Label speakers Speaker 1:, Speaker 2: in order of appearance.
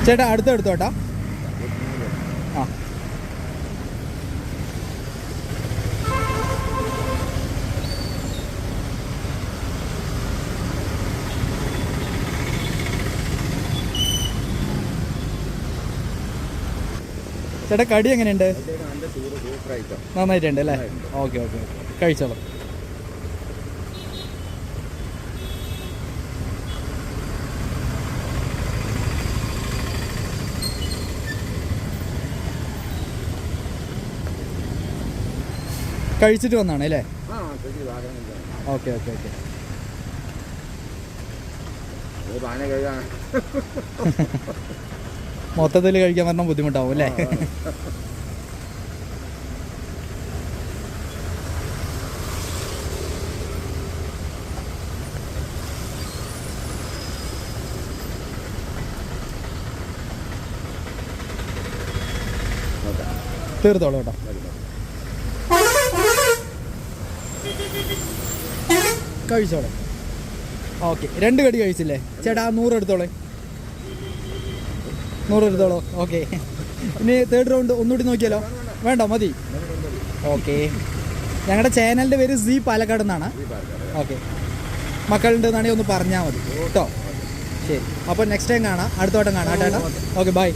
Speaker 1: ചേട്ടാ അടുത്ത എടുത്തോട്ടാ. ആ ചേട്ടാ കടി എങ്ങനെയുണ്ട്? നന്നായിട്ടുണ്ട് അല്ലേ? ഓക്കെ ഓക്കെ കഴിച്ചോളാം. കഴിച്ചിട്ട് വന്നാണ് അല്ലേ? Okay okay okay. മൊത്തത്തിൽ കഴിക്കാൻ പറഞ്ഞാൽ ബുദ്ധിമുട്ടാവും അല്ലേ? തീർത്തോളൂ കേട്ടോ. കഴിച്ചോളെ. ഓക്കെ 2 കടി കഴിച്ചില്ലേ ചേട്ടാ? 100 എടുത്തോളെ. 100 എടുത്തോളൂ. ഓക്കെ ഇനി തേർഡ് റൗണ്ട് ഒന്നുകൂടി നോക്കിയാലോ? വേണ്ട മതി. ഓക്കെ ഞങ്ങളുടെ ചാനലിൻ്റെ പേര് സി പാലക്കാട് എന്നാണ്. ഓക്കെ മക്കളുണ്ടെന്നാണെങ്കിൽ ഒന്ന് പറഞ്ഞാൽ മതി കേട്ടോ. ശരി അപ്പോൾ നെക്സ്റ്റ് ടൈം കാണാം, അടുത്ത വട്ടം കാണാം ചേട്ടാ. Okay bye.